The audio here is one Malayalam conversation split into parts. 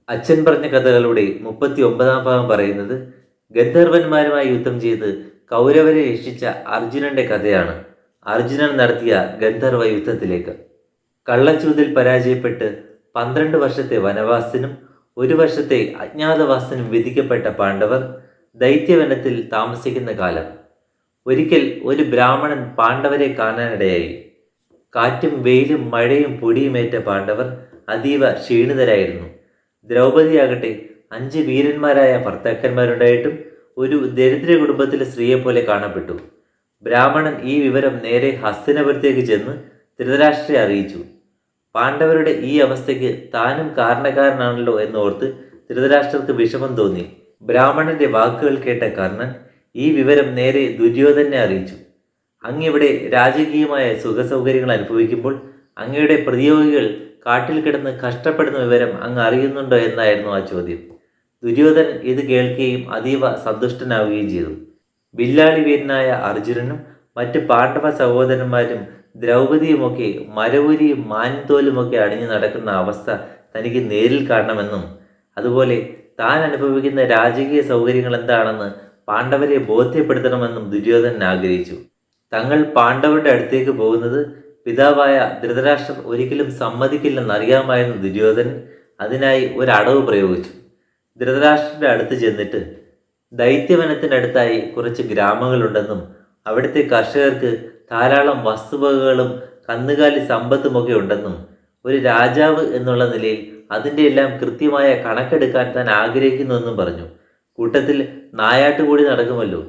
അച്ഛൻ പറഞ്ഞ കഥകളുടെ 39-ാം ഭാഗം പറയുന്നത് ഗന്ധർവന്മാരുമായി യുദ്ധം ചെയ്ത് കൗരവരെ രക്ഷിച്ച അർജുനന്റെ കഥയാണ്. അർജുനൻ നടത്തിയ ഗന്ധർവ യുദ്ധത്തിലേക്ക്. കള്ളച്ചൂതിൽ പരാജയപ്പെട്ട് 12 വർഷത്തെ വനവാസത്തിനും 1 വർഷത്തെ അജ്ഞാതവാസത്തിനും വിധിക്കപ്പെട്ട പാണ്ഡവർ ദൈത്യവനത്തിൽ താമസിക്കുന്ന കാലം. ഒരിക്കൽ ഒരു ബ്രാഹ്മണൻ പാണ്ഡവരെ കാണാനിടയായി. കാറ്റും വെയിലും മഴയും പൊടിയുമേറ്റ പാണ്ഡവർ അതീവ ക്ഷീണിതരായിരുന്നു. ദ്രൗപദിയാകട്ടെ 5 വീരന്മാരായ ഭർത്താക്കന്മാരുണ്ടായിട്ടും ഒരു ദരിദ്ര കുടുംബത്തിലെ സ്ത്രീയെപ്പോലെ കാണപ്പെട്ടു. ബ്രാഹ്മണൻ ഈ വിവരം നേരെ ഹസ്തിനപുരത്തേക്ക് ചെന്ന് ധൃതരാഷ്ട്രരെ അറിയിച്ചു. പാണ്ഡവരുടെ ഈ അവസ്ഥയ്ക്ക് താനും കാരണക്കാരനാണല്ലോ എന്നോർത്ത് ധൃതരാഷ്ട്രർക്ക് വിഷമം തോന്നി. ബ്രാഹ്മണന്റെ വാക്കുകൾ കേട്ട കർണൻ ഈ വിവരം നേരെ ദുര്യോധനെ അറിയിച്ചു. അങ്ങിവിടെ രാജകീയമായ സുഖസൗകര്യങ്ങൾ അനുഭവിക്കുമ്പോൾ അങ്ങയുടെ പ്രതിയോഗികൾ കാട്ടിൽ കിടന്ന് കഷ്ടപ്പെടുന്ന വിവരം അങ്ങ് അറിയുന്നുണ്ടോ എന്നായിരുന്നു ആ ചോദ്യം. ദുര്യോധനൻ ഇത് കേൾക്കുകയും അതീവ സന്തുഷ്ടനാവുകയും ചെയ്തു. വില്ലാളി വീരനായ അർജുനനും മറ്റ് പാണ്ഡവ സഹോദരന്മാരും ദ്രൗപദിയുമൊക്കെ മരവുരിയും മാൻതോലുമൊക്കെ അണിഞ്ഞു നടക്കുന്ന അവസ്ഥ തനിക്ക് നേരിൽ കാണണമെന്നും അതുപോലെ താൻ അനുഭവിക്കുന്ന രാജകീയ സൗകര്യങ്ങൾ എന്താണെന്ന് പാണ്ഡവരെ ബോധ്യപ്പെടുത്തണമെന്നും ദുര്യോധനൻ ആഗ്രഹിച്ചു. തങ്ങൾ പാണ്ഡവരുടെ അടുത്തേക്ക് പോകുന്നത് പിതാവായ ധൃതരാഷ്ട്രർ ഒരിക്കലും സമ്മതിക്കില്ലെന്നറിയാമായിരുന്ന ദുര്യോധനൻ അതിനായി ഒരടവ് പ്രയോഗിച്ചു. ധൃതരാഷ്ട്രരുടെ അടുത്ത് ചെന്നിട്ട് ദൈത്യവനത്തിനടുത്തായി കുറച്ച് ഗ്രാമങ്ങളുണ്ടെന്നും അവിടുത്തെ കർഷകർക്ക് ധാരാളം വസ്തുവകകളും കന്നുകാലി സമ്പത്തുമൊക്കെ ഉണ്ടെന്നും ഒരു രാജാവ് എന്നുള്ള നിലയിൽ അതിൻ്റെ എല്ലാം കൃത്യമായ കണക്കെടുക്കാൻ താൻ ആഗ്രഹിക്കുന്നുവെന്നും പറഞ്ഞു. കൂട്ടത്തിൽ നായാട്ടുകൂടി നടക്കുമല്ലോ.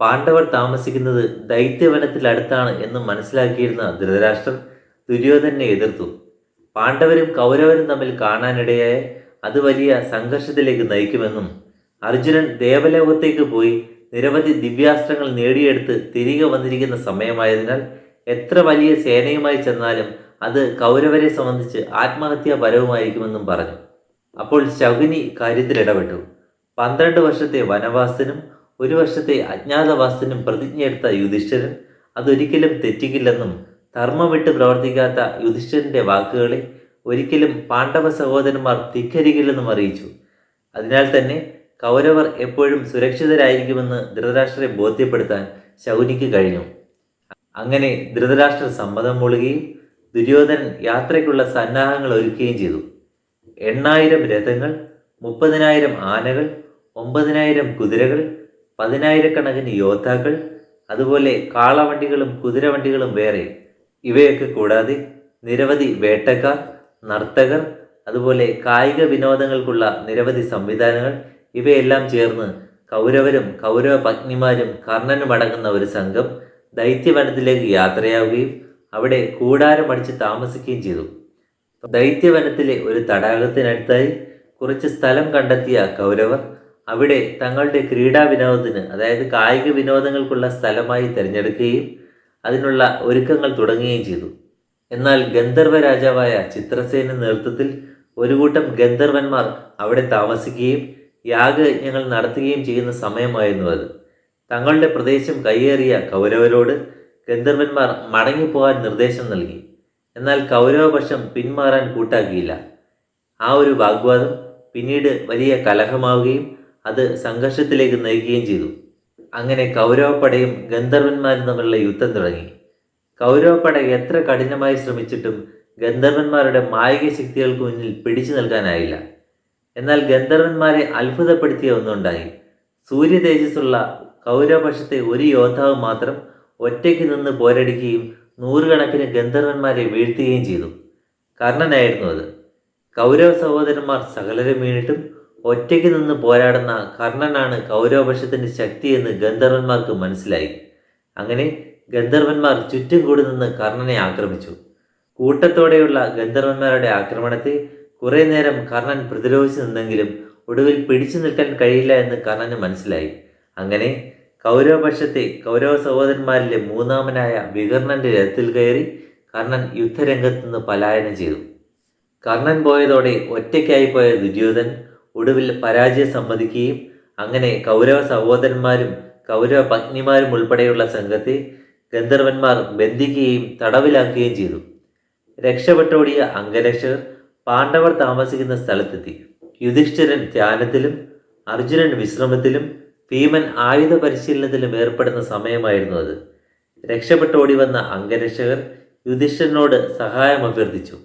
പാണ്ഡവർ താമസിക്കുന്നത് ദൈത്യവനത്തിലടുത്താണ് എന്ന് മനസ്സിലാക്കിയിരുന്ന ധൃതരാഷ്ട്രർ ദുര്യോധനെ എതിർത്തു. പാണ്ഡവരും കൗരവരും തമ്മിൽ കാണാനിടയായ അത് വലിയ സംഘർഷത്തിലേക്ക് നയിക്കുമെന്നും അർജുനൻ ദേവലോകത്തേക്ക് പോയി നിരവധി ദിവ്യാസ്ത്രങ്ങൾ നേടിയെടുത്ത് തിരികെ വന്നിരിക്കുന്ന സമയമായതിനാൽ എത്ര വലിയ സേനയുമായി ചെന്നാലും അത് കൗരവരെ സംബന്ധിച്ച് ആത്മഹത്യാപരവുമായിരിക്കുമെന്നും പറഞ്ഞു. അപ്പോൾ ശകുനി കാര്യത്തിൽ ഇടപെട്ടു. 12 വർഷത്തെ വനവാസത്തിനും 1 വർഷത്തെ അജ്ഞാതവാസത്തിനും പ്രതിജ്ഞയെടുത്ത യുധിഷ്ഠിരൻ അതൊരിക്കലും തെറ്റിക്കില്ലെന്നും ധർമ്മം വിട്ട് പ്രവർത്തിക്കാത്ത യുധിഷ്ഠിരന്റെ വാക്കുകളെ ഒരിക്കലും പാണ്ഡവ സഹോദരന്മാർ ധിക്കരിക്കില്ലെന്നും അറിയിച്ചു. അതിനാൽ തന്നെ കൗരവർ എപ്പോഴും സുരക്ഷിതരായിരിക്കുമെന്ന് ധൃതരാഷ്ട്രരെ ബോധ്യപ്പെടുത്താൻ ശകുനിക്ക് കഴിഞ്ഞു. അങ്ങനെ ധൃതരാഷ്ട്രർ സമ്മതം മൂളുകയും ദുര്യോധനൻ യാത്രയ്ക്കുള്ള സന്നാഹങ്ങൾ ഒരുക്കുകയും ചെയ്തു. 8000 രഥങ്ങൾ, 30,000 ആനകൾ, 9,000 കുതിരകൾ, 10,000 യോദ്ധാക്കൾ, അതുപോലെ കാളവണ്ടികളും കുതിരവണ്ടികളും വേറെ. ഇവയൊക്കെ കൂടാതെ നിരവധി വേട്ടക്കാർ, നർത്തകർ, അതുപോലെ കായിക വിനോദങ്ങൾക്കുള്ള നിരവധി സംവിധാനങ്ങൾ, ഇവയെല്ലാം ചേർന്ന് കൗരവരും കൗരവ പത്നിമാരും കർണനും അടങ്ങുന്ന ഒരു സംഘം ദൈത്യവനത്തിലേക്ക് യാത്രയാവുകയും അവിടെ കൂടാരമടിച്ച് താമസിക്കുകയും ചെയ്തു. ദൈത്യവനത്തിലെ ഒരു തടാകത്തിനടുത്തായി കുറച്ച് സ്ഥലം കണ്ടെത്തിയ കൗരവർ അവിടെ തങ്ങളുടെ ക്രീഡാ വിനോദത്തിന്, അതായത് കായിക വിനോദങ്ങൾക്കുള്ള സ്ഥലമായി തിരഞ്ഞെടുക്കുകയും അതിനുള്ള ഒരുക്കങ്ങൾ തുടങ്ങുകയും ചെയ്തു. എന്നാൽ ഗന്ധർവ രാജാവായ ചിത്രസേന നേതൃത്വത്തിൽ ഒരു കൂട്ടം ഗന്ധർവന്മാർ അവിടെ താമസിക്കുകയും യാഗയജ്ഞങ്ങൾ നടത്തുകയും ചെയ്യുന്ന സമയമായിരുന്നു അത്. തങ്ങളുടെ പ്രദേശം കയ്യേറിയ കൗരവരോട് ഗന്ധർവന്മാർ മടങ്ങിപ്പോകാൻ നിർദ്ദേശം നൽകി. എന്നാൽ കൗരവപക്ഷം പിന്മാറാൻ കൂട്ടാക്കിയില്ല. ആ ഒരു വാഗ്വാദം പിന്നീട് വലിയ കലഹമാവുകയും അത് സംഘർഷത്തിലേക്ക് നയിക്കുകയും ചെയ്തു. അങ്ങനെ കൗരവപ്പടയും ഗന്ധർവന്മാരും തമ്മിലുള്ള യുദ്ധം തുടങ്ങി. കൗരവപ്പട എത്ര കഠിനമായി ശ്രമിച്ചിട്ടും ഗന്ധർവന്മാരുടെ മായിക ശക്തികൾക്ക് മുന്നിൽ പിടിച്ചു നിൽക്കാനായില്ല. എന്നാൽ ഗന്ധർവന്മാരെ അത്ഭുതപ്പെടുത്തിയ ഒന്നുണ്ടായി. സൂര്യ തേജസ്സുള്ള കൗരവപക്ഷത്തെ ഒരു യോദ്ധാവ് മാത്രം ഒറ്റയ്ക്ക് നിന്ന് പോരടിക്കുകയും 100 ഗന്ധർവന്മാരെ വീഴ്ത്തുകയും ചെയ്തു. കർണനായിരുന്നു അത്. കൗരവ സഹോദരന്മാർ സകലരും വീണിട്ടും ഒറ്റയ്ക്ക് നിന്ന് പോരാടുന്ന കർണനാണ് കൗരവപക്ഷത്തിൻ്റെ ശക്തിയെന്ന് ഗന്ധർവന്മാർക്ക് മനസ്സിലായി. അങ്ങനെ ഗന്ധർവന്മാർ ചുറ്റും കൂടി നിന്ന് കർണനെ ആക്രമിച്ചു. കൂട്ടത്തോടെയുള്ള ഗന്ധർവന്മാരുടെ ആക്രമണത്തെ കുറേ നേരം കർണൻ പ്രതിരോധിച്ചു നിന്നെങ്കിലും ഒടുവിൽ പിടിച്ചു നിൽക്കാൻ കഴിയില്ല എന്ന് കർണന് മനസ്സിലായി. അങ്ങനെ കൗരവപക്ഷത്തെ കൗരവ സഹോദരന്മാരിലെ മൂന്നാമനായ വികർണന്റെ രഥത്തിൽ കയറി കർണൻ യുദ്ധരംഗത്ത് നിന്ന് പലായനം ചെയ്തു. കർണൻ പോയതോടെ ഒറ്റയ്ക്കായി പോയ ദുര്യോധനൻ ഒടുവിൽ പരാജയം സമ്മതിക്കുകയും അങ്ങനെ കൗരവ സഹോദരന്മാരും കൗരവ പത്നിമാരും ഉൾപ്പെടെയുള്ള സംഘത്തെ ഗന്ധർവന്മാർ ബന്ധിക്കുകയും തടവിലാക്കുകയും ചെയ്തു. രക്ഷപ്പെട്ടോടിയ അംഗരക്ഷകർ പാണ്ഡവർ താമസിക്കുന്ന സ്ഥലത്തെത്തി. യുധിഷ്ഠിരൻ ധ്യാനത്തിലും അർജുനൻ വിശ്രമത്തിലും ഭീമൻ ആയുധ പരിശീലനത്തിലും ഏർപ്പെടുന്ന സമയമായിരുന്നു അത്. രക്ഷപ്പെട്ടോടി വന്ന അംഗരക്ഷകർ യുധിഷ്ഠിരനോട് സഹായം അഭ്യർത്ഥിച്ചു.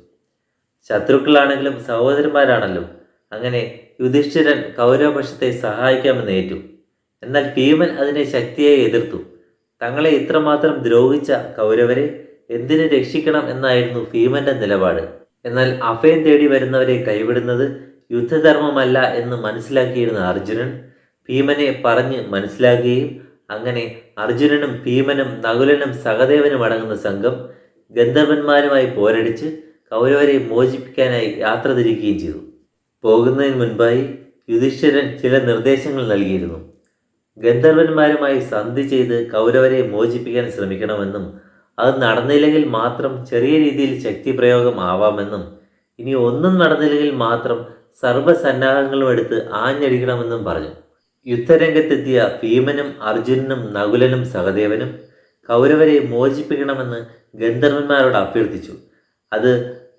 ശത്രുക്കളാണെങ്കിലും സഹോദരന്മാരാണല്ലോ. അങ്ങനെ യുധിഷ്ഠിരൻ കൗരവപക്ഷത്തെ സഹായിക്കാമെന്ന് ഏറ്റു. എന്നാൽ ഭീമൻ അതിനെ ശക്തിയായി എതിർത്തു. തങ്ങളെ ഇത്രമാത്രം ദ്രോഹിച്ച കൗരവരെ എന്തിനു രക്ഷിക്കണം എന്നായിരുന്നു ഭീമന്റെ നിലപാട്. എന്നാൽ അഭയം തേടി വരുന്നവരെ കൈവിടുന്നത് യുദ്ധധർമ്മമല്ല എന്ന് മനസ്സിലാക്കിയിരുന്ന അർജുനൻ ഭീമനെ പറഞ്ഞ് മനസ്സിലാക്കുകയും അങ്ങനെ അർജുനനും ഭീമനും നകുലനും സഹദേവനും അടങ്ങുന്ന സംഘം ഗന്ധർവന്മാരുമായി പോരടിച്ച് കൗരവരെ മോചിപ്പിക്കാനായി യാത്ര തിരിക്കുകയും ചെയ്തു. പോകുന്നതിന് മുൻപായി യുധിഷ്ഠിരൻ ചില നിർദ്ദേശങ്ങൾ നൽകിയിരുന്നു. ഗന്ധർവന്മാരുമായി സന്ധി ചെയ്ത് കൗരവരെ മോചിപ്പിക്കാൻ ശ്രമിക്കണമെന്നും അത് നടന്നില്ലെങ്കിൽ മാത്രം ചെറിയ രീതിയിൽ ശക്തി പ്രയോഗം ആവാമെന്നും ഇനി ഒന്നും നടന്നില്ലെങ്കിൽ മാത്രം സർവ്വസന്നാഹങ്ങളും എടുത്ത് ആഞ്ഞടിക്കണമെന്നും പറഞ്ഞു. യുദ്ധരംഗത്തെത്തിയ ഭീമനും അർജുനനും നകുലനും സഹദേവനും കൗരവരെ മോചിപ്പിക്കണമെന്ന് ഗന്ധർവന്മാരോട് അഭ്യർത്ഥിച്ചു. അത്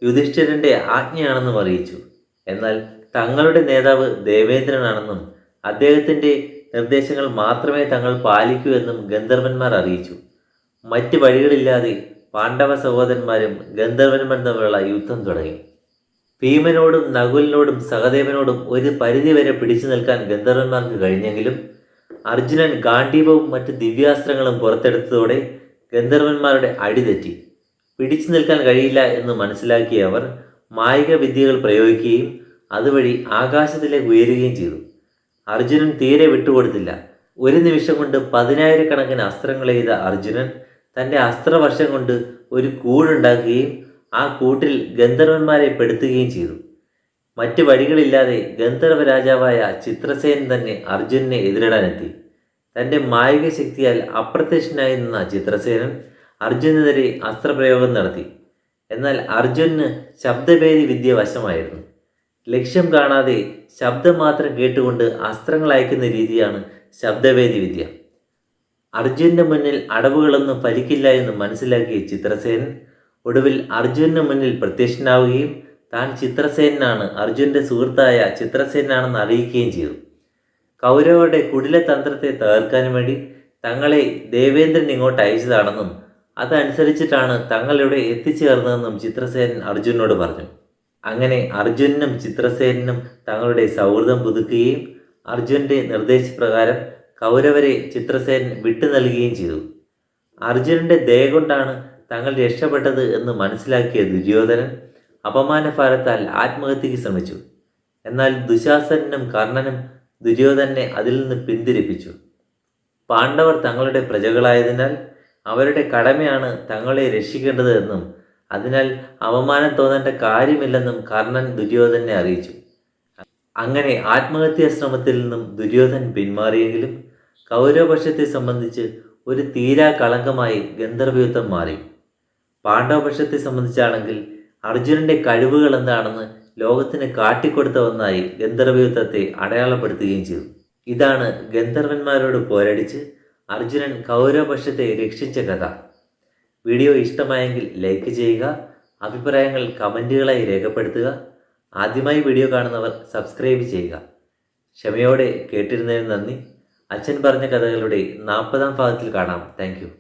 യുധിഷ്ഠിരന്റെ ആജ്ഞയാണെന്നും അറിയിച്ചു. എന്നാൽ തങ്ങളുടെ നേതാവ് ദേവേന്ദ്രനാണെന്നും അദ്ദേഹത്തിൻ്റെ നിർദ്ദേശങ്ങൾ മാത്രമേ തങ്ങൾ പാലിക്കൂ എന്നും ഗന്ധർവന്മാർ അറിയിച്ചു. മറ്റ് വഴികളില്ലാതെ പാണ്ഡവ സഹോദരന്മാരും ഗന്ധർവന്മാരും തമ്മിലുള്ള യുദ്ധം തുടങ്ങി. ഭീമനോടും നകുലിനോടും സഹദേവനോടും ഒരു പരിധിവരെ പിടിച്ചു നിൽക്കാൻ ഗന്ധർവന്മാർക്ക് കഴിഞ്ഞെങ്കിലും അർജുനൻ ഗാണ്ഡീവവും മറ്റ് ദിവ്യാസ്ത്രങ്ങളും പുറത്തെടുത്തതോടെ ഗന്ധർവന്മാരുടെ അടിതെറ്റി. പിടിച്ചു നിൽക്കാൻ കഴിയില്ല എന്ന് മനസ്സിലാക്കിയ അവർ മായിക വിദ്യകൾ പ്രയോഗിക്കുകയും അതുവഴി ആകാശത്തിലേക്ക് ഉയരുകയും ചെയ്തു. അർജുനൻ തീരെ വിട്ടുകൊടുത്തില്ല. ഒരു നിമിഷം കൊണ്ട് 10,000-കണക്കിന് അസ്ത്രങ്ങൾ ചെയ്ത അർജുനൻ തൻ്റെ അസ്ത്രവർഷം കൊണ്ട് ഒരു കൂടുണ്ടാക്കുകയും ആ കൂട്ടിൽ ഗന്ധർവന്മാരെ പെടുത്തുകയും ചെയ്തു. മറ്റ് വഴികളില്ലാതെ ഗന്ധർവ രാജാവായ ചിത്രസേനൻ തന്നെ അർജുനനെ എതിരിടാനെത്തി. തൻ്റെ മായിക ശക്തിയാൽ അപ്രത്യക്ഷനായി നിന്ന ചിത്രസേനൻ അർജുനെതിരെ അസ്ത്രപ്രയോഗം നടത്തി. എന്നാൽ അർജുനന് ശബ്ദഭേദി വിദ്യ വശമായിരുന്നു. ലക്ഷ്യം കാണാതെ ശബ്ദം മാത്രം കേട്ടുകൊണ്ട് അസ്ത്രങ്ങൾ അയക്കുന്ന രീതിയാണ് ശബ്ദഭേദി വിദ്യ. അർജുനന്റെ മുന്നിൽ അടവുകളൊന്നും ഫലിക്കില്ല എന്ന് മനസ്സിലാക്കിയ ചിത്രസേനൻ ഒടുവിൽ അർജുനന് മുന്നിൽ പ്രത്യക്ഷനാവുകയും താൻ ചിത്രസേനാണ്, അർജുനന്റെ സുഹൃത്തായ ചിത്രസേനാണെന്ന് അറിയിക്കുകയും ചെയ്തു. കൗരവരുടെ കുടിലതന്ത്രത്തെ തകർക്കാനും വേണ്ടി തങ്ങളെ ദേവേന്ദ്രൻ ഇങ്ങോട്ട് അയച്ചതാണെന്നും അതനുസരിച്ചിട്ടാണ് തങ്ങളിവിടെ എത്തിച്ചേർന്നതെന്നും ചിത്രസേനൻ അർജുനനോട് പറഞ്ഞു. അങ്ങനെ അർജുനനും ചിത്രസേനനും തങ്ങളുടെ സൗഹൃദം പുതുക്കുകയും അർജുനന്റെ നിർദ്ദേശപ്രകാരം കൗരവരെ ചിത്രസേനൻ വിട്ടു നൽകുകയും ചെയ്തു. അർജുനന്റെ ദയ കൊണ്ടാണ് തങ്ങൾ രക്ഷപ്പെട്ടത് എന്ന് മനസ്സിലാക്കിയ ദുര്യോധനൻ അപമാനഭാരത്താൽ ആത്മഹത്യക്ക് ശ്രമിച്ചു. എന്നാൽ ദുശാസനും കർണനും ദുര്യോധനെ അതിൽ നിന്ന് പിന്തിരിപ്പിച്ചു. പാണ്ഡവർ തങ്ങളുടെ പ്രജകളായതിനാൽ അവരുടെ കടമയാണ് തങ്ങളെ രക്ഷിക്കേണ്ടത് എന്നും അതിനാൽ അപമാനം തോന്നേണ്ട കാര്യമില്ലെന്നും കർണൻ ദുര്യോധനെ അറിയിച്ചു. അങ്ങനെ ആത്മഹത്യാ ശ്രമത്തിൽ നിന്നും ദുര്യോധൻ പിന്മാറിയെങ്കിലും കൗരവപക്ഷത്തെ സംബന്ധിച്ച് ഒരു തീരാ കളങ്കമായി ഗന്ധർവയുദ്ധം മാറി. പാണ്ഡവപക്ഷത്തെ സംബന്ധിച്ചാണെങ്കിൽ അർജുനന്റെ കഴിവുകൾ എന്താണെന്ന് ലോകത്തിന് കാട്ടിക്കൊടുത്ത ഒന്നായി ഗന്ധർവയുദ്ധത്തെ അടയാളപ്പെടുത്തുകയും ചെയ്തു. ഇതാണ് ഗന്ധർവന്മാരോട് പോരടിച്ച് അർജുനൻ കൗരവപക്ഷത്തെ രക്ഷിച്ച കഥ. വീഡിയോ ഇഷ്ടമായെങ്കിൽ ലൈക്ക് ചെയ്യുക, അഭിപ്രായങ്ങൾ കമൻറ്റുകളായി രേഖപ്പെടുത്തുക. ആദ്യമായി വീഡിയോ കാണുന്നവർ സബ്സ്ക്രൈബ് ചെയ്യുക. ക്ഷമയോടെ കേട്ടിരുന്നതിന് നന്ദി. അച്ഛൻ പറഞ്ഞ കഥകളുടെ 40-ാം ഭാഗത്തിൽ കാണാം. Thank you.